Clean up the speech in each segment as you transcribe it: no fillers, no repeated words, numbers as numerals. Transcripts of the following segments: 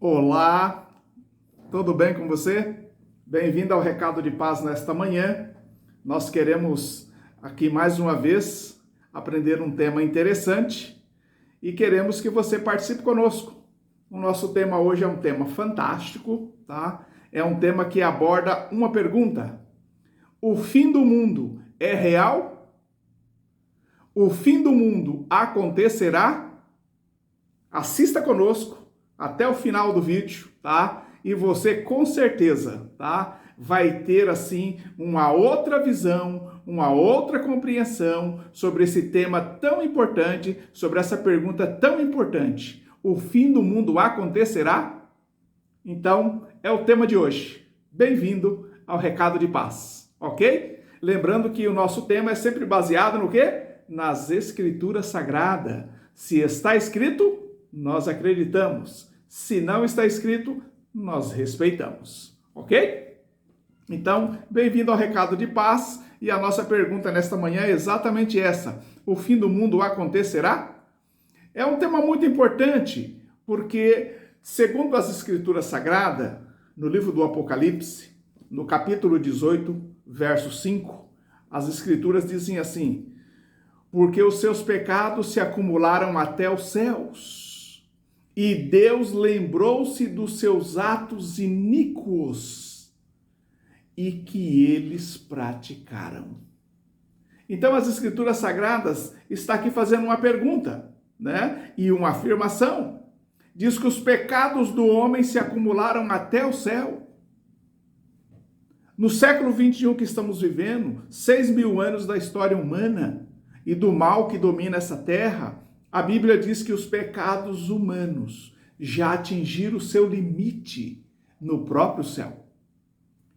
Olá, tudo bem com você? Bem-vindo ao Recado de Paz nesta manhã. Nós queremos aqui mais uma vez aprender um tema interessante e queremos que você participe conosco. O nosso tema hoje é um tema fantástico, tá? É um tema que aborda uma pergunta: o fim do mundo é real? O fim do mundo acontecerá? Assista conosco até o final do vídeo, tá? E você com certeza, tá? Vai ter assim uma outra visão, uma outra compreensão sobre esse tema tão importante, sobre essa pergunta tão importante. O fim do mundo acontecerá? Então, é o tema de hoje. Bem-vindo ao Recado de Paz, ok? Lembrando que o nosso tema é sempre baseado no quê? Nas Escrituras Sagradas. Se está escrito, nós acreditamos. Se não está escrito, nós respeitamos. Ok? Então, bem-vindo ao Recado de Paz. E a nossa pergunta nesta manhã é exatamente essa: o fim do mundo acontecerá? É um tema muito importante, porque, segundo as Escrituras Sagradas, no livro do Apocalipse, no capítulo 18, verso 5, as Escrituras dizem assim: porque os seus pecados se acumularam até os céus, e Deus lembrou-se dos seus atos iníquos e que eles praticaram. Então, as Escrituras Sagradas está aqui fazendo uma pergunta, né? E uma afirmação. Diz que os pecados do homem se acumularam até o céu. No século 21 que estamos vivendo, 6.000 anos da história humana e do mal que domina essa terra, a Bíblia diz que os pecados humanos já atingiram o seu limite no próprio céu.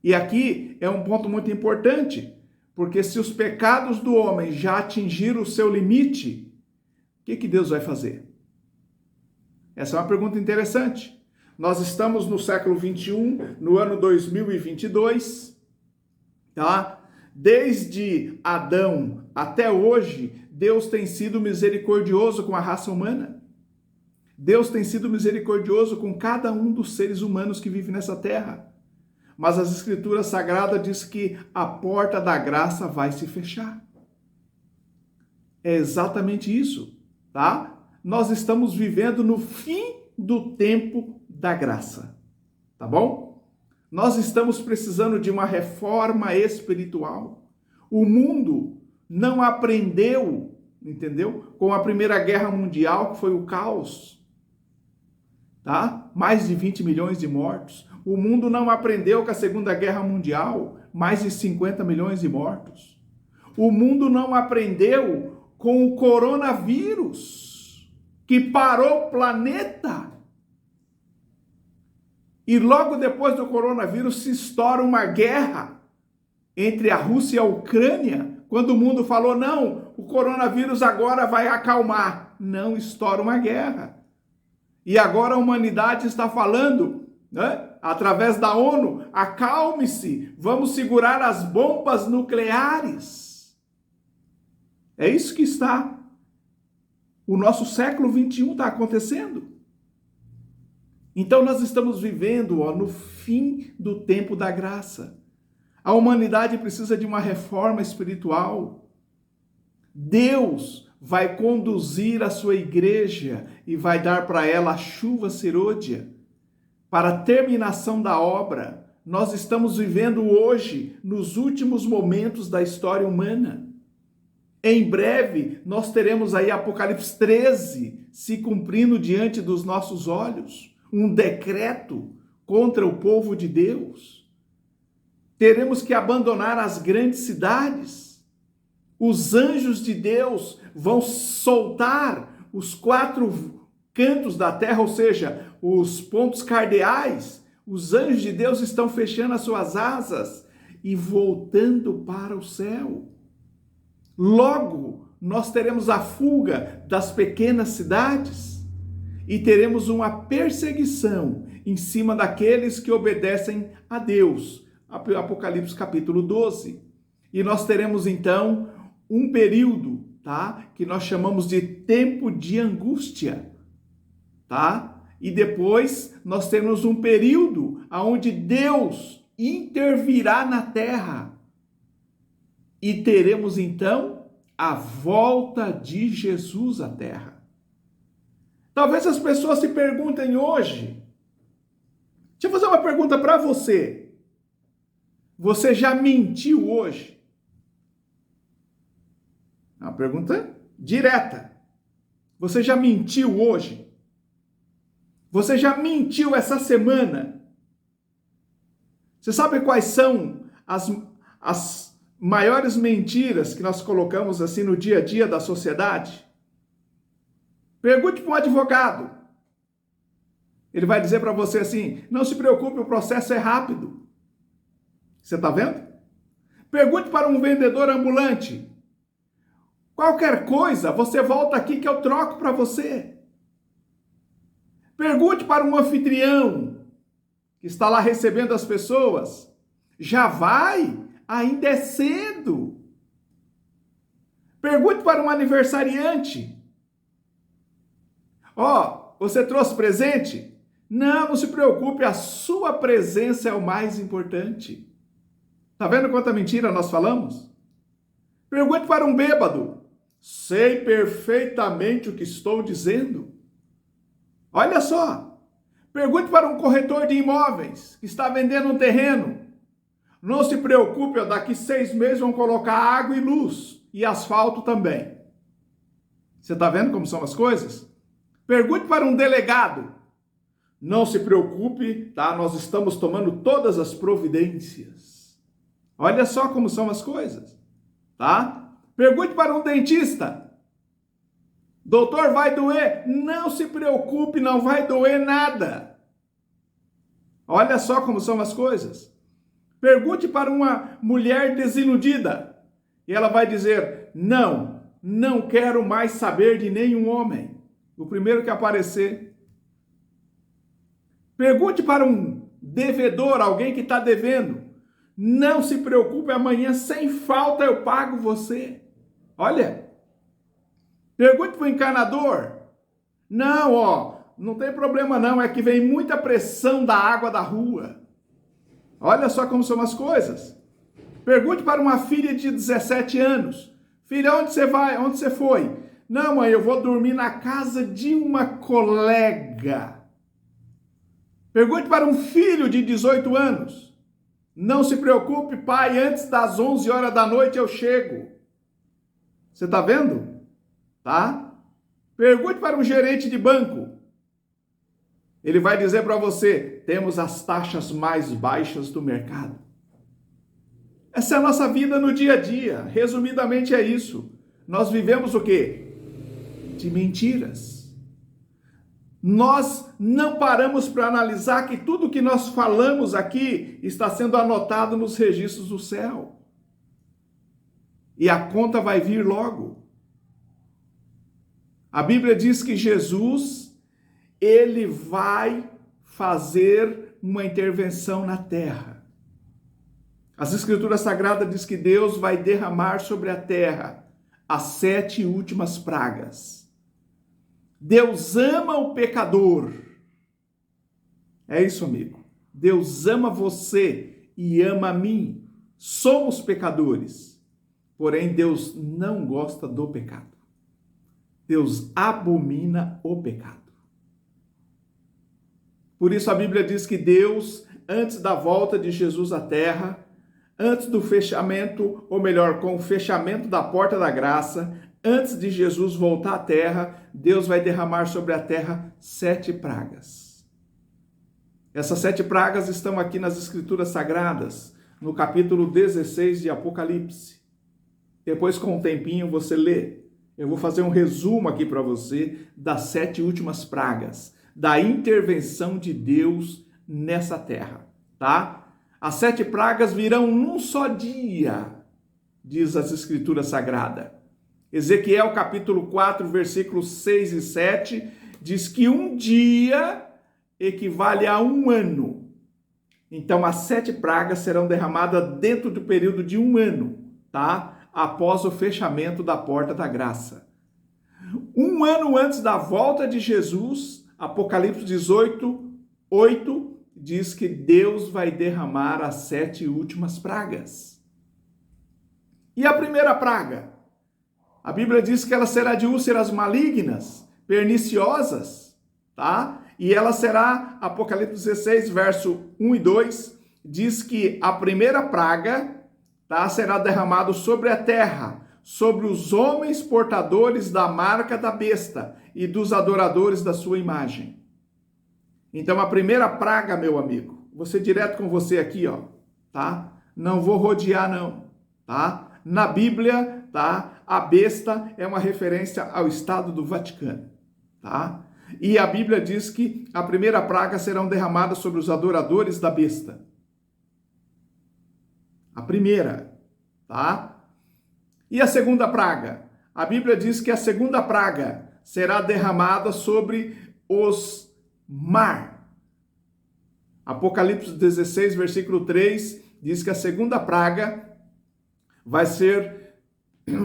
E aqui é um ponto muito importante, porque se os pecados do homem já atingiram o seu limite, o que Deus vai fazer? Essa é uma pergunta interessante. Nós estamos no século 21, no ano 2022, tá? Desde Adão até hoje, Deus tem sido misericordioso com a raça humana. Deus tem sido misericordioso com cada um dos seres humanos que vive nessa terra. Mas as Escrituras Sagradas diz que a porta da graça vai se fechar. É exatamente isso, tá? Nós estamos vivendo no fim do tempo da graça, tá bom? Nós estamos precisando de uma reforma espiritual. O mundo não aprendeu, entendeu? Com a Primeira Guerra Mundial, que foi o caos, tá? Mais de 20 milhões de mortos. O mundo não aprendeu com a Segunda Guerra Mundial, mais de 50 milhões de mortos. O mundo não aprendeu com o coronavírus, que parou o planeta. E logo depois do coronavírus se estoura uma guerra entre a Rússia e a Ucrânia, quando o mundo falou: não, o coronavírus agora vai acalmar. Não, estoura uma guerra. E agora a humanidade está falando, né, através da ONU: acalme-se, vamos segurar as bombas nucleares. É isso que está. O nosso século 21 está acontecendo. Então nós estamos vivendo, no fim do tempo da graça. A humanidade precisa de uma reforma espiritual. Deus vai conduzir a sua igreja e vai dar para ela a chuva serôdia para a terminação da obra. Nós estamos vivendo hoje nos últimos momentos da história humana. Em breve, nós teremos aí Apocalipse 13 se cumprindo diante dos nossos olhos. Um decreto contra o povo de Deus. Teremos que abandonar as grandes cidades. Os anjos de Deus vão soltar os 4 cantos da terra, ou seja, os pontos cardeais. Os anjos de Deus estão fechando as suas asas e voltando para o céu. Logo, nós teremos a fuga das pequenas cidades e teremos uma perseguição em cima daqueles que obedecem a Deus. Apocalipse capítulo 12. E nós teremos então um período, tá? Que nós chamamos de tempo de angústia, tá? e depois nós temos um período onde Deus intervirá na terra. E teremos então a volta de Jesus à terra. Talvez as pessoas se perguntem hoje. Deixa eu fazer uma pergunta para você. Você já mentiu hoje? É uma pergunta direta. Você já mentiu hoje? Você já mentiu essa semana? Você sabe quais são as maiores mentiras que nós colocamos assim no dia a dia da sociedade? Pergunte para um advogado. Ele vai dizer para você assim: não se preocupe, o processo é rápido. Você está vendo? Pergunte para um vendedor ambulante. Qualquer coisa, você volta aqui que eu troco para você. Pergunte para um anfitrião que está lá recebendo as pessoas. Já vai? Ainda é cedo. Pergunte para um aniversariante. Ó, você trouxe presente? Não, não se preocupe, a sua presença é o mais importante. Tá vendo quanta mentira nós falamos? Pergunte para um bêbado. Sei perfeitamente o que estou dizendo. Olha só. Pergunte para um corretor de imóveis que está vendendo um terreno. Não se preocupe, daqui 6 meses vão colocar água e luz e asfalto também. Você está vendo como são as coisas? Pergunte para um delegado. Não se preocupe, tá? Nós estamos tomando todas as providências. Olha só como são as coisas, tá? Pergunte para um dentista. Doutor, vai doer? Não se preocupe, não vai doer nada. Olha só como são as coisas. Pergunte para uma mulher desiludida. E ela vai dizer: não quero mais saber de nenhum homem. O primeiro que aparecer. Pergunte para um devedor, alguém que está devendo. Não se preocupe, amanhã sem falta eu pago você. Olha. Pergunte para o encanador. Não tem problema não, é que vem muita pressão da água da rua. Olha só como são as coisas. Pergunte para uma filha de 17 anos. Filha, onde você vai? Onde você foi? Não, mãe, eu vou dormir na casa de uma colega. Pergunte para um filho de 18 anos. Não se preocupe, pai, antes das 11 horas da noite eu chego. Você está vendo? Tá? Pergunte para um gerente de banco. Ele vai dizer para você: temos as taxas mais baixas do mercado. Essa é a nossa vida no dia a dia. Resumidamente é isso. Nós vivemos o quê? De mentiras. Nós não paramos para analisar que tudo que nós falamos aqui está sendo anotado nos registros do céu. E a conta vai vir logo. A Bíblia diz que Jesus, ele vai fazer uma intervenção na terra. As Escrituras Sagradas diz que Deus vai derramar sobre a terra as 7 últimas pragas. Deus ama o pecador. É isso, amigo. Deus ama você e ama a mim. Somos pecadores. Porém, Deus não gosta do pecado. Deus abomina o pecado. Por isso a Bíblia diz que Deus, antes da volta de Jesus à terra, antes do fechamento, ou melhor, com o fechamento da porta da graça, antes de Jesus voltar à terra, Deus vai derramar sobre a terra 7 pragas. Essas 7 pragas estão aqui nas Escrituras Sagradas, no capítulo 16 de Apocalipse. Depois, com um tempinho, você lê. Eu vou fazer um resumo aqui para você das 7 últimas pragas, da intervenção de Deus nessa terra, tá? As 7 pragas virão num só dia, diz as Escrituras Sagradas. Ezequiel capítulo 4, versículos 6 e 7, diz que um dia equivale a um ano. Então, as 7 pragas serão derramadas dentro do período de um ano, tá? Após o fechamento da porta da graça. Um ano antes da volta de Jesus, Apocalipse 18, 8 diz que Deus vai derramar as 7 últimas pragas. E a primeira praga? A Bíblia diz que ela será de úlceras malignas, perniciosas, tá? E ela será, Apocalipse 16, verso 1 e 2, diz que a primeira praga, tá, será derramado sobre a terra, sobre os homens portadores da marca da besta e dos adoradores da sua imagem. Então a primeira praga, meu amigo, vou ser direto com você aqui, ó, tá? Não vou rodear não, tá? Na Bíblia, tá? A besta é uma referência ao Estado do Vaticano, tá? E a Bíblia diz que a primeira praga será derramada sobre os adoradores da besta. A primeira, tá? E a segunda praga? A Bíblia diz que a segunda praga será derramada sobre os mar. Apocalipse 16, versículo 3, diz que a segunda praga vai ser,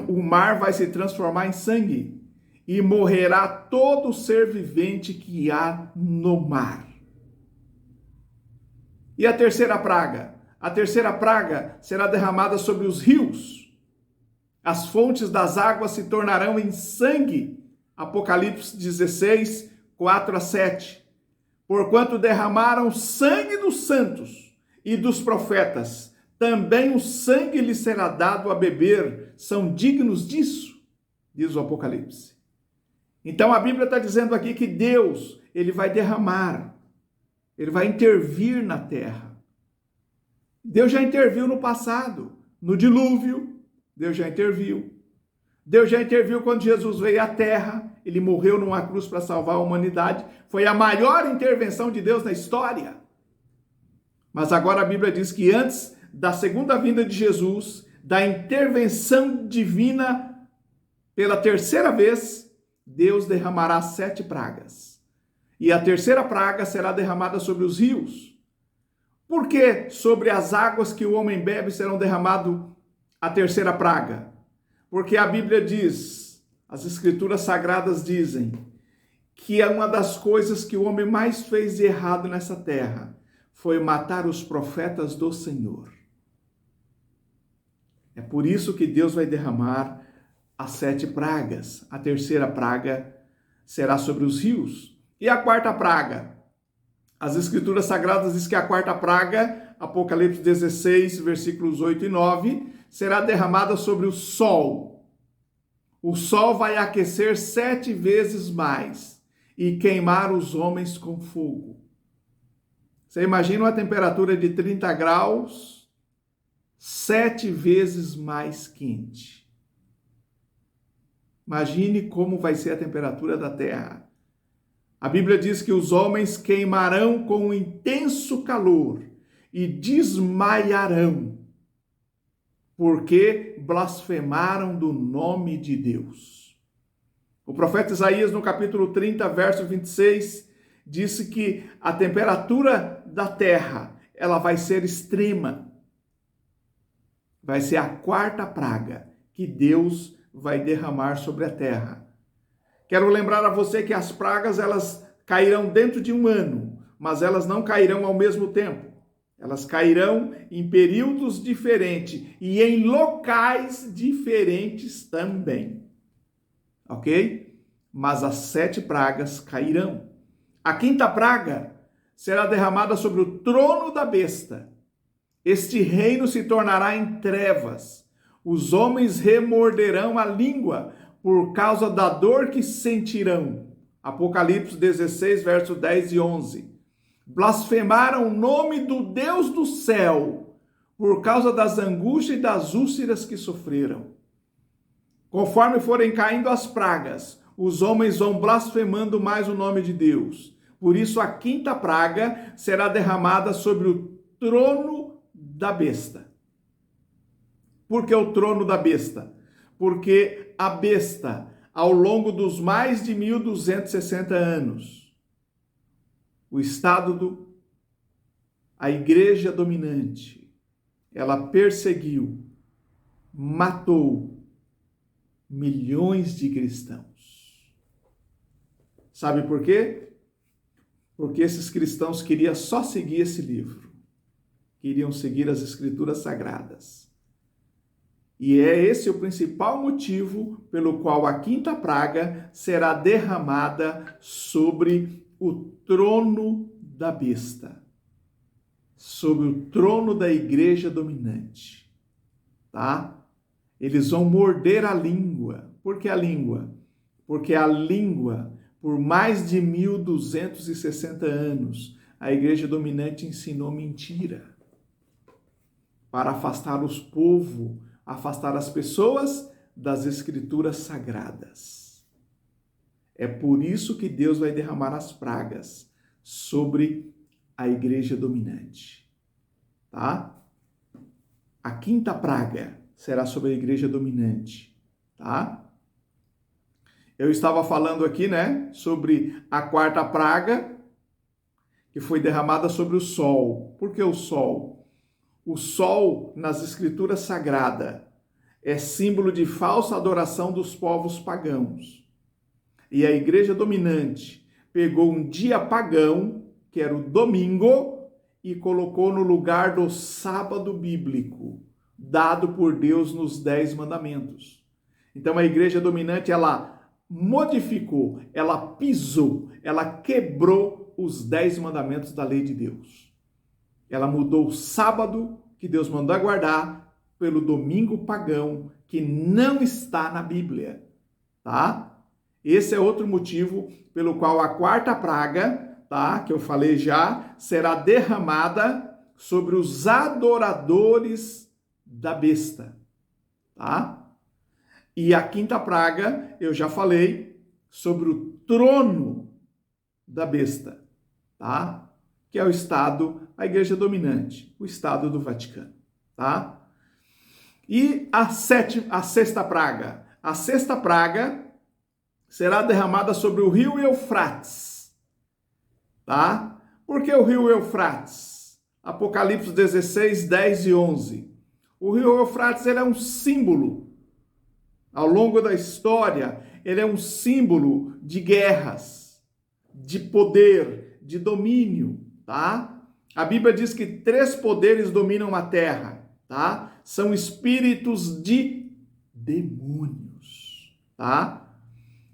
o mar vai se transformar em sangue e morrerá todo ser vivente que há no mar. E a terceira praga? A terceira praga será derramada sobre os rios. As fontes das águas se tornarão em sangue. Apocalipse 16, 4 a 7. Porquanto derramaram sangue dos santos e dos profetas, também o sangue lhes será dado a beber. São dignos disso, diz o Apocalipse. Então a Bíblia está dizendo aqui que Deus, ele vai derramar, ele vai intervir na terra. Deus já interviu no passado, no dilúvio, Deus já interviu. Deus já interviu quando Jesus veio à terra, ele morreu numa cruz para salvar a humanidade. Foi a maior intervenção de Deus na história. Mas agora a Bíblia diz que antes da segunda vinda de Jesus, da intervenção divina pela terceira vez, Deus derramará 7 pragas. E a terceira praga será derramada sobre os rios. Por que sobre as águas que o homem bebe serão derramado a terceira praga? Porque a Bíblia diz, as Escrituras Sagradas dizem, que é uma das coisas que o homem mais fez de errado nessa terra foi matar os profetas do Senhor. É por isso que Deus vai derramar as 7 pragas. A terceira praga será sobre os rios. E a quarta praga? As Escrituras Sagradas dizem que a quarta praga, Apocalipse 16, versículos 8 e 9, será derramada sobre o sol. O sol vai aquecer 7 vezes mais e queimar os homens com fogo. Você imagina uma temperatura de 30 graus, 7 vezes mais quente. Imagine como vai ser a temperatura da terra. A Bíblia diz que os homens queimarão com um intenso calor e desmaiarão, porque blasfemaram do nome de Deus. O profeta Isaías, no capítulo 30, verso 26, disse que a temperatura da terra, ela vai ser extrema. Vai ser a quarta praga que Deus vai derramar sobre a terra. Quero lembrar a você que as pragas, elas cairão dentro de um ano, mas elas não cairão ao mesmo tempo. Elas cairão em períodos diferentes e em locais diferentes também. Ok? Mas as 7 pragas cairão. A quinta praga será derramada sobre o trono da besta. Este reino se tornará em trevas. Os homens remorderão a língua por causa da dor que sentirão. Apocalipse 16, verso 10 e 11. Blasfemaram o nome do Deus do céu por causa das angústias e das úlceras que sofreram. Conforme forem caindo as pragas, os homens vão blasfemando mais o nome de Deus. Por isso a quinta praga será derramada sobre o trono da besta. Por que o trono da besta? Porque a besta, ao longo dos mais de 1260 anos, o Estado, a igreja dominante, ela perseguiu, matou milhões de cristãos. Sabe por quê? porque esses cristãos queriam só seguir esse livro, queriam seguir as Escrituras Sagradas. E é esse o principal motivo pelo qual a quinta praga será derramada sobre o trono da besta, sobre o trono da igreja dominante, tá? Eles vão morder a língua. Por que a língua? Porque a língua, por mais de 1260 anos, a igreja dominante ensinou mentira para afastar os povos, afastar as pessoas das Escrituras Sagradas. É por isso que Deus vai derramar as pragas sobre a igreja dominante, tá? A quinta praga será sobre a igreja dominante, tá? Eu estava falando aqui, né, sobre a quarta praga, que foi derramada sobre o sol. Por que o sol? O sol, nas Escrituras Sagradas, é símbolo de falsa adoração dos povos pagãos. E a igreja dominante pegou um dia pagão, que era o domingo, e colocou no lugar do sábado bíblico, dado por Deus nos 10 mandamentos. Então a igreja dominante, ela modificou, ela pisou, ela quebrou os 10 mandamentos da lei de Deus. Ela mudou o sábado, que Deus mandou guardar, pelo domingo pagão, que não está na Bíblia, tá? Esse é outro motivo pelo qual a quarta praga, tá, que eu falei já, será derramada sobre os adoradores da besta, tá? E a quinta praga, eu já falei sobre o trono da besta, tá? Que é o Estado, a igreja dominante, o Estado do Vaticano, tá? E a sexta praga? A sexta praga será derramada sobre o rio Eufrates, tá? Por que o rio Eufrates? Apocalipse 16, 10 e 11. O rio Eufrates, ele é um símbolo. Ao longo da história, ele é um símbolo de guerras, de poder, de domínio, tá? A Bíblia diz que 3 poderes dominam a terra, tá? São espíritos de demônios, tá?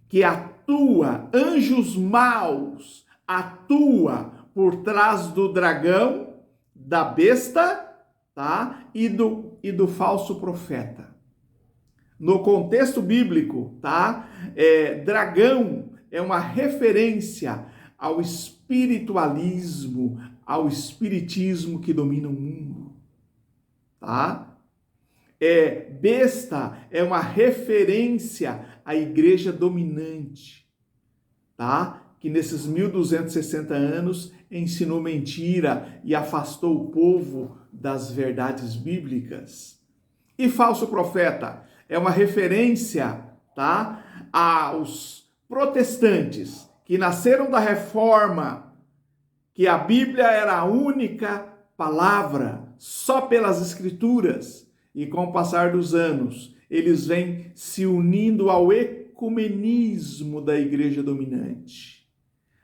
Que atua, anjos maus, atua por trás do dragão, da besta, tá? E do falso profeta. No contexto bíblico, tá? Dragão é uma referência ao espiritualismo, ao espiritismo que domina o mundo, tá? Besta é uma referência à igreja dominante, tá? Que nesses 1260 anos ensinou mentira e afastou o povo das verdades bíblicas. E falso profeta é uma referência, tá, aos protestantes que nasceram da reforma, que a Bíblia era a única palavra, só pelas Escrituras, e com o passar dos anos, eles vêm se unindo ao ecumenismo da igreja dominante,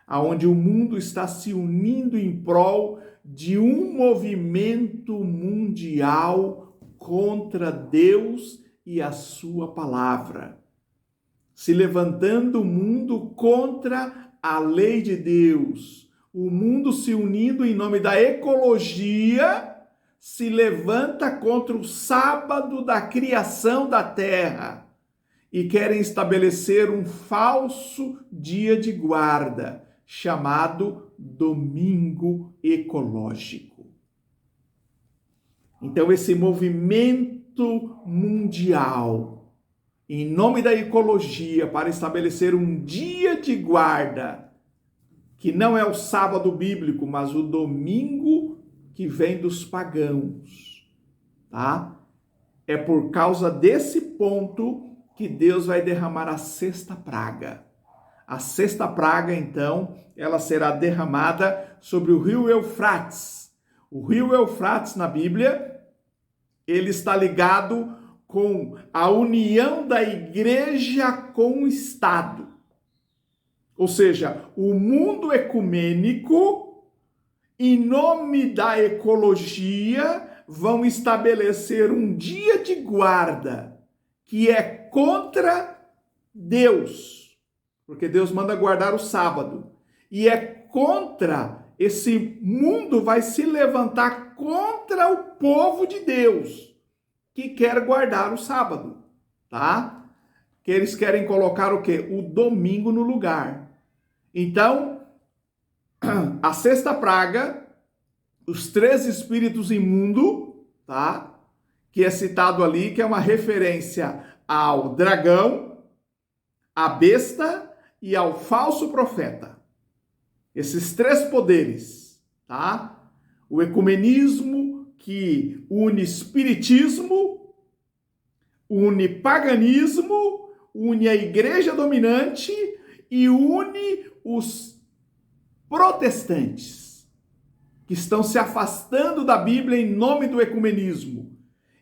aonde o mundo está se unindo em prol de um movimento mundial contra Deus e a sua palavra, se levantando o mundo contra a lei de Deus, o mundo se unindo em nome da ecologia, se levanta contra o sábado da criação da terra e querem estabelecer um falso dia de guarda, chamado domingo ecológico. Então, esse movimento mundial, em nome da ecologia, para estabelecer um dia de guarda, que não é o sábado bíblico, mas o domingo que vem dos pagãos, tá? É por causa desse ponto que Deus vai derramar a sexta praga. A sexta praga, então, ela será derramada sobre o rio Eufrates. O rio Eufrates, na Bíblia, ele está ligado com a união da igreja com o Estado. Ou seja, o mundo ecumênico, em nome da ecologia, vão estabelecer um dia de guarda que é contra Deus, porque Deus manda guardar o sábado, e é contra, esse mundo vai se levantar contra o povo de Deus, que quer guardar o sábado, tá? Que eles querem colocar o quê? O domingo no lugar. Então, a sexta praga, os 3 espíritos imundos, tá? Que é citado ali, que é uma referência ao dragão, à besta e ao falso profeta. Esses 3 poderes, tá? O ecumenismo, que une espiritismo, une paganismo, une a igreja dominante e une os protestantes, que estão se afastando da Bíblia em nome do ecumenismo.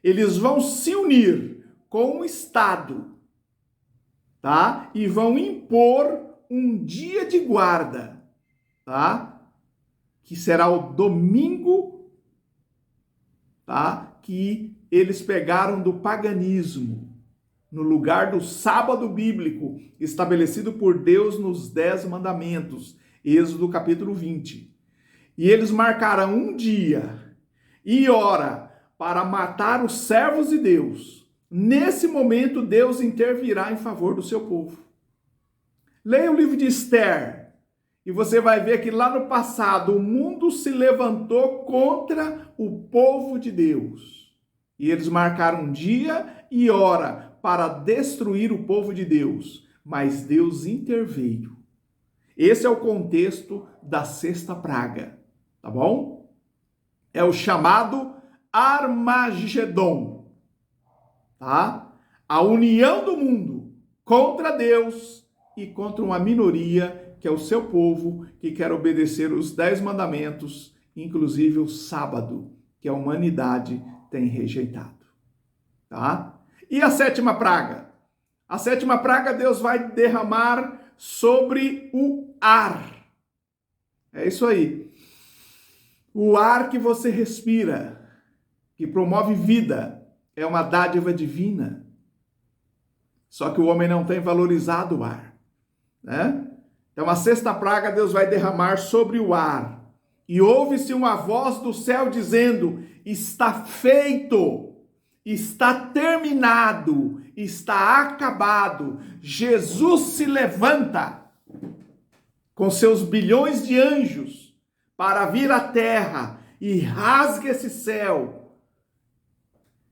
Eles vão se unir com o Estado, tá? E vão impor um dia de guarda, tá? Que será o domingo, tá? Que eles pegaram do paganismo, no lugar do sábado bíblico, estabelecido por Deus nos 10 mandamentos, Êxodo capítulo 20. E eles marcarão um dia e hora para matar os servos de Deus. Nesse momento, Deus intervirá em favor do seu povo. Leia o livro de Esther e você vai ver que lá no passado o mundo se levantou contra o povo de Deus. E eles marcaram um dia e hora para destruir o povo de Deus. Mas Deus interveio. Esse é o contexto da sexta praga, tá bom? É o chamado Armagedon, tá? A união do mundo contra Deus e contra uma minoria, que é o seu povo, que quer obedecer os 10 mandamentos, inclusive o sábado, que a humanidade tem rejeitado, tá? E a sétima praga? A sétima praga Deus vai derramar sobre o ar. É isso aí. O ar que você respira, que promove vida, é uma dádiva divina. Só que o homem não tem valorizado o ar, né? Então a sexta praga Deus vai derramar sobre o ar. E ouve-se uma voz do céu dizendo: está feito, está terminado, está acabado. Jesus se levanta com seus bilhões de anjos para vir à terra e rasga esse céu.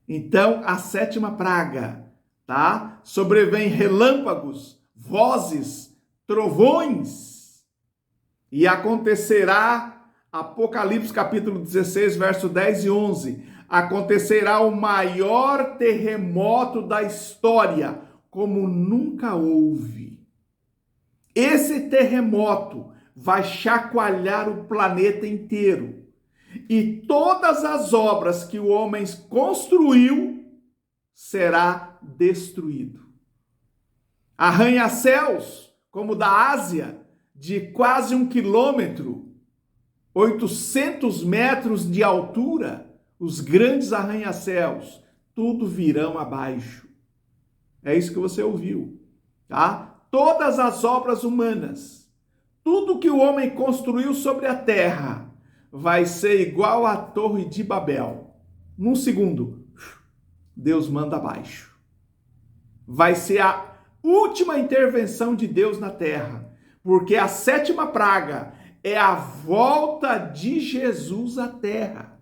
Então, a sétima praga, tá? Sobrevém relâmpagos, vozes, trovões. E acontecerá, Apocalipse capítulo 16, verso 10 e 11, acontecerá o maior terremoto da história, como nunca houve. Esse terremoto vai chacoalhar o planeta inteiro. E todas as obras que o homem construiu será destruído. Arranha-céus, como da Ásia, de quase 1 quilômetro, 800 metros de altura, os grandes arranha-céus, tudo virão abaixo. É isso que você ouviu, tá? Todas as obras humanas, tudo que o homem construiu sobre a terra, vai ser igual à Torre de Babel. Num segundo, Deus manda abaixo. Vai ser a última intervenção de Deus na terra, porque a sétima praga é a volta de Jesus à terra.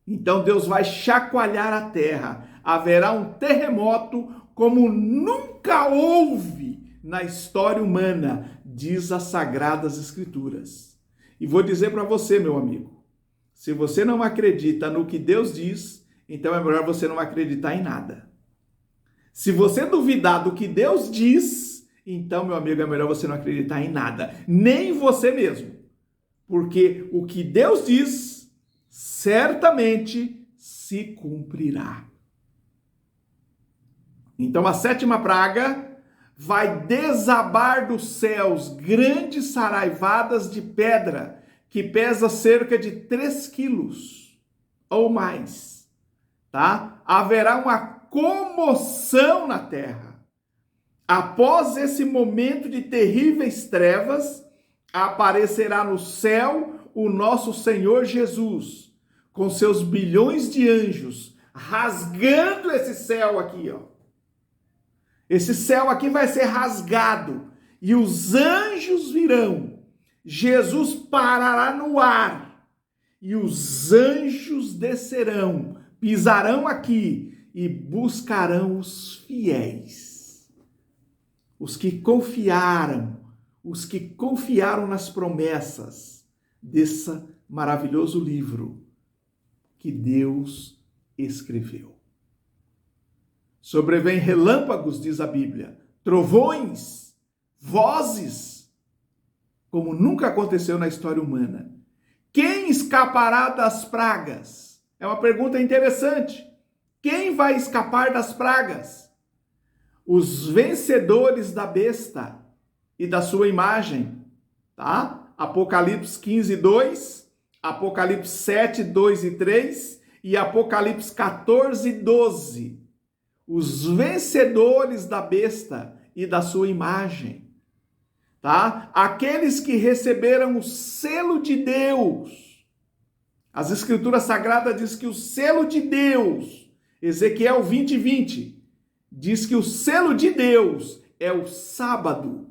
Então Deus vai chacoalhar a terra. Haverá um terremoto como nunca houve na história humana, diz as Sagradas Escrituras. E vou dizer para você, meu amigo, se você não acredita no que Deus diz, então é melhor você não acreditar em nada. Se você duvidar do que Deus diz, então, meu amigo, é melhor você não acreditar em nada, nem em você mesmo. Porque o que Deus diz, certamente se cumprirá. Então, a sétima praga vai desabar dos céus grandes saraivadas de pedra, que pesa cerca de 3 quilos ou mais, tá? Haverá uma comoção na terra. Após esse momento de terríveis trevas, aparecerá no céu o nosso Senhor Jesus, com seus bilhões de anjos, rasgando esse céu aqui, ó. Esse céu aqui vai ser rasgado e os anjos virão. Jesus parará no ar e os anjos descerão, pisarão aqui e buscarão os fiéis. Os que confiaram nas promessas desse maravilhoso livro que Deus escreveu. Sobrevêm relâmpagos, diz a Bíblia, trovões, vozes, como nunca aconteceu na história humana. Quem escapará das pragas? É uma pergunta interessante. Quem vai escapar das pragas? Os vencedores da besta e da sua imagem, tá? Apocalipse 15, 2, Apocalipse 7, 2 e 3 e Apocalipse 14, 12. Os vencedores da besta e da sua imagem, tá? Aqueles que receberam o selo de Deus. As Escrituras Sagradas diz que o selo de Deus, Ezequiel 20, 20, diz que o selo de Deus é o sábado.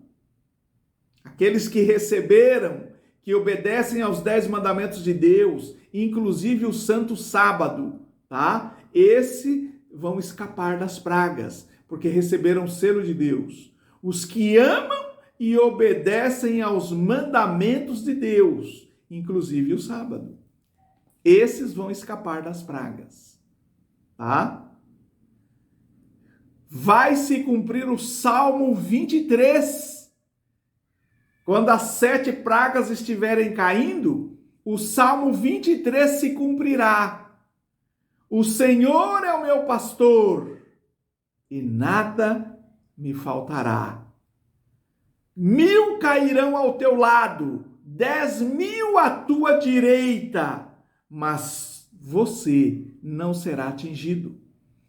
Aqueles que receberam, que obedecem aos 10 mandamentos de Deus, inclusive o santo sábado, tá? Esse vão escapar das pragas, porque receberam o selo de Deus. Os que amam e obedecem aos mandamentos de Deus, inclusive o sábado. Esses vão escapar das pragas, tá? Vai se cumprir o Salmo 23. Quando as 7 pragas estiverem caindo, o Salmo 23 se cumprirá. O Senhor é o meu pastor e nada me faltará. 1000 cairão ao teu lado, 10.000 à tua direita, mas você não será atingido.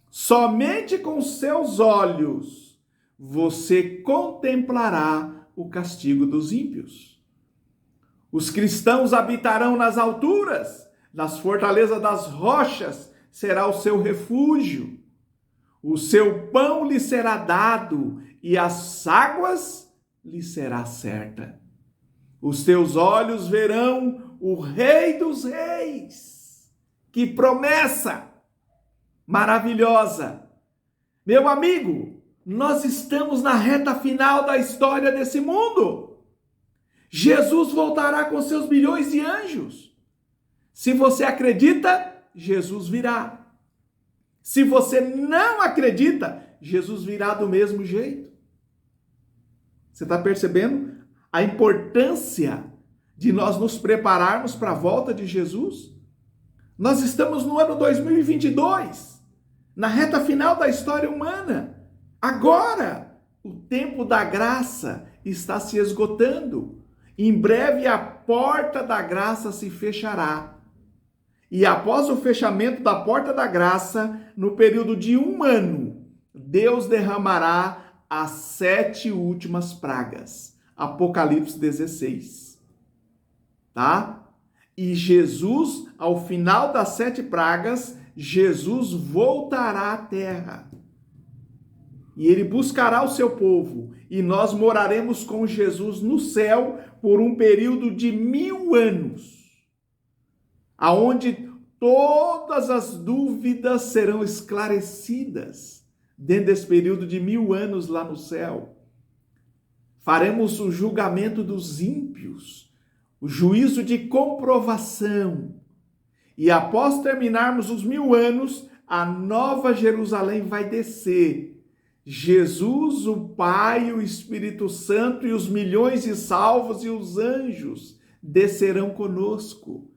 Somente com seus olhos você contemplará o castigo dos ímpios. Os cristãos habitarão nas alturas, nas fortalezas das rochas será o seu refúgio. O seu pão lhe será dado e as águas lhe será certa. Os teus olhos verão o Rei dos Reis. Que promessa maravilhosa! Meu amigo, nós estamos na reta final da história desse mundo. Jesus voltará com seus bilhões de anjos. Se você acredita, Jesus virá. Se você não acredita, Jesus virá do mesmo jeito. Você está percebendo a importância de nós nos prepararmos para a volta de Jesus? Nós estamos no ano 2022, na reta final da história humana. Agora, o tempo da graça está se esgotando. Em breve a porta da graça se fechará. E após o fechamento da porta da graça, no período de 1 ano, Deus derramará as 7 últimas pragas. Apocalipse 16. Tá? E Jesus, ao final das 7 pragas, Jesus voltará à terra. E ele buscará o seu povo. E nós moraremos com Jesus no céu por um período de 1000 anos. Aonde todas as dúvidas serão esclarecidas dentro desse período de 1000 anos lá no céu. Faremos o julgamento dos ímpios, o juízo de comprovação. E após terminarmos os 1000 anos, a nova Jerusalém vai descer. Jesus, o Pai, o Espírito Santo e os milhões de salvos e os anjos descerão conosco.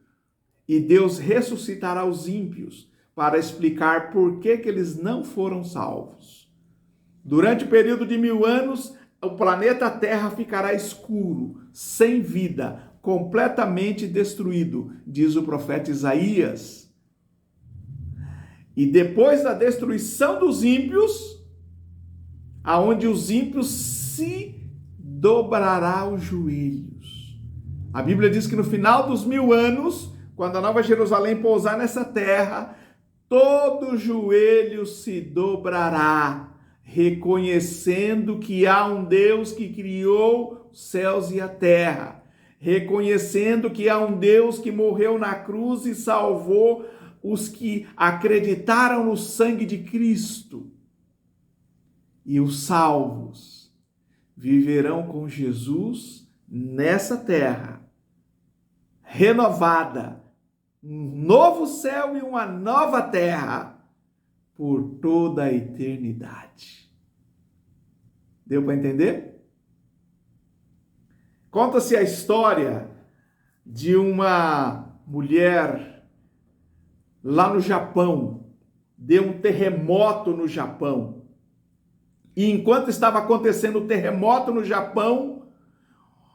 E Deus ressuscitará os ímpios para explicar por que eles não foram salvos. Durante o período de 1000 anos, o planeta Terra ficará escuro, sem vida, completamente destruído, diz o profeta Isaías. E depois da destruição dos ímpios, aonde os ímpios se dobrará os joelhos. A Bíblia diz que no final dos 1000 anos, quando a Nova Jerusalém pousar nessa terra, todo joelho se dobrará, reconhecendo que há um Deus que criou os céus e a terra, reconhecendo que há um Deus que morreu na cruz e salvou os que acreditaram no sangue de Cristo. E os salvos viverão com Jesus nessa terra, renovada, um novo céu e uma nova terra, por toda a eternidade. Deu para entender? Conta-se a história de uma mulher lá no Japão. Deu um terremoto no Japão. E enquanto estava acontecendo o terremoto no Japão,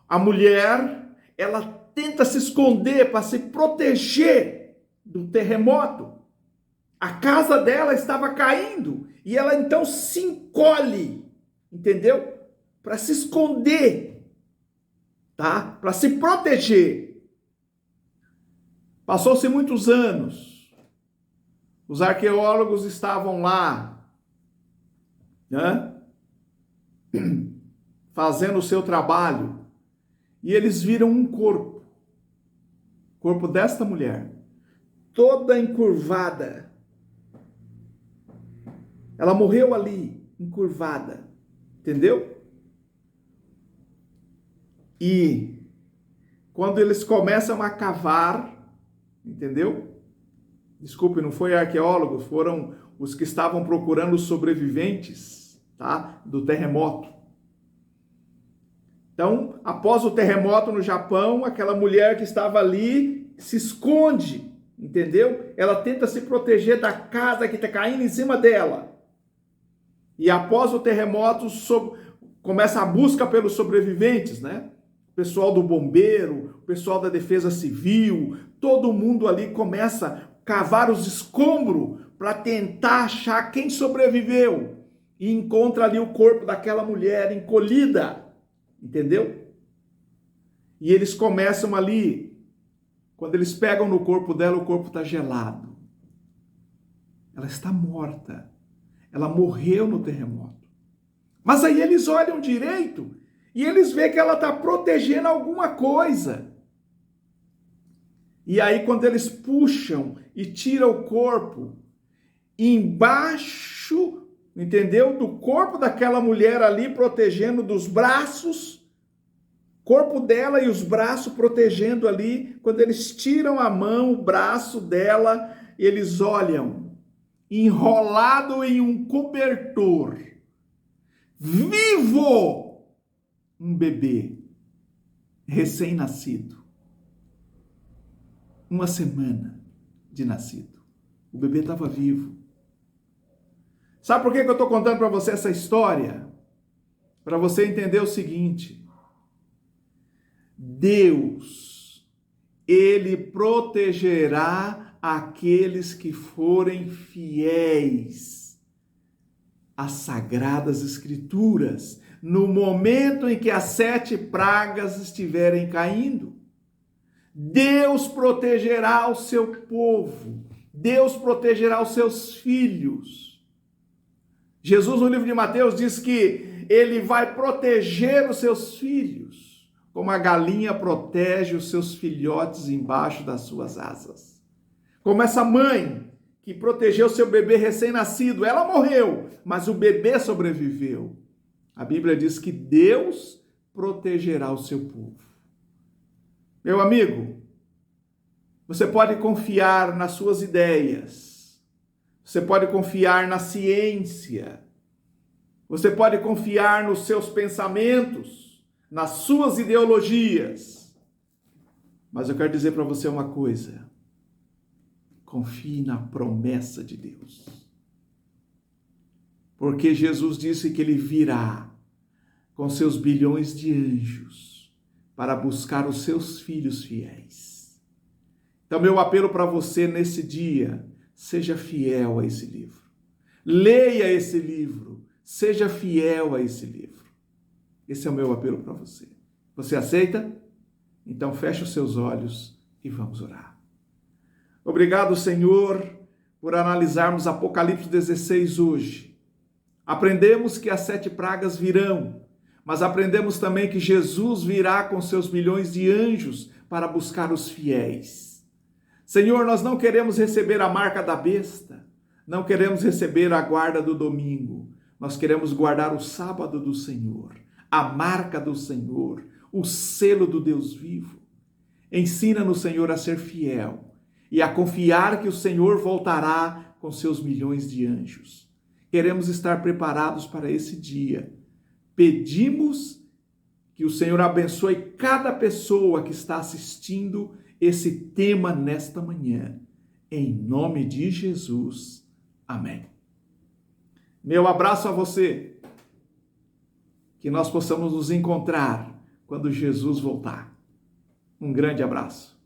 a mulher, ela tenta se esconder para se proteger do terremoto. A casa dela estava caindo e ela então se encolhe, entendeu? Para se esconder, tá? Para se proteger. Passou-se muitos anos. Os arqueólogos estavam lá, né? Fazendo o seu trabalho. E eles viram um corpo. Corpo desta mulher. Toda encurvada. Ela morreu ali, encurvada. Entendeu? E quando eles começam a cavar, entendeu? Desculpe, não foi arqueólogos, foram os que estavam procurando os sobreviventes, tá? Do terremoto. Então, após o terremoto no Japão, aquela mulher que estava ali se esconde, entendeu? Ela tenta se proteger da casa que está caindo em cima dela. E após o terremoto, começa a busca pelos sobreviventes, né? O pessoal do bombeiro, o pessoal da defesa civil, todo mundo ali começa a cavar os escombros para tentar achar quem sobreviveu. E encontra ali o corpo daquela mulher encolhida, entendeu? E eles começam ali, quando eles pegam no corpo dela, o corpo está gelado. Ela está morta. Ela morreu no terremoto. Mas aí eles olham direito e eles veem que ela está protegendo alguma coisa. E aí quando eles puxam e tiram o corpo, embaixo, entendeu? Do corpo daquela mulher ali, protegendo dos braços, corpo dela e os braços protegendo ali, quando eles tiram a mão, o braço dela, eles olham, enrolado em um cobertor, vivo, um bebê, recém-nascido, 1 semana de nascido, o bebê estava vivo. Sabe por que eu estou contando para você essa história? Para você entender o seguinte: Deus, Ele protegerá aqueles que forem fiéis às Sagradas Escrituras, no momento em que as 7 pragas estiverem caindo. Deus protegerá o seu povo, Deus protegerá os seus filhos. Jesus, no livro de Mateus, diz que Ele vai proteger os seus filhos, como a galinha protege os seus filhotes embaixo das suas asas. Como essa mãe que protegeu seu bebê recém-nascido, ela morreu, mas o bebê sobreviveu. A Bíblia diz que Deus protegerá o seu povo. Meu amigo, você pode confiar nas suas ideias, você pode confiar na ciência, você pode confiar nos seus pensamentos, nas suas ideologias, mas eu quero dizer para você uma coisa: confie na promessa de Deus. porque Jesus disse que ele virá com seus bilhões de anjos para buscar os seus filhos fiéis. Então, meu apelo para você nesse dia, seja fiel a esse livro. Leia esse livro, seja fiel a esse livro. Esse é o meu apelo para você. Você aceita? Então feche os seus olhos e vamos orar. Obrigado, Senhor, por analisarmos Apocalipse 16 hoje. Aprendemos que as 7 pragas virão, mas aprendemos também que Jesus virá com seus milhões de anjos para buscar os fiéis. Senhor, nós não queremos receber a marca da besta, não queremos receber a guarda do domingo, nós queremos guardar o sábado do Senhor, a marca do Senhor, o selo do Deus vivo. Ensina-nos, Senhor, a ser fiel e a confiar que o Senhor voltará com seus milhões de anjos. Queremos estar preparados para esse dia. Pedimos que o Senhor abençoe cada pessoa que está assistindo esse tema nesta manhã. Em nome de Jesus. Amém. Meu abraço a você. Que nós possamos nos encontrar quando Jesus voltar. Um grande abraço.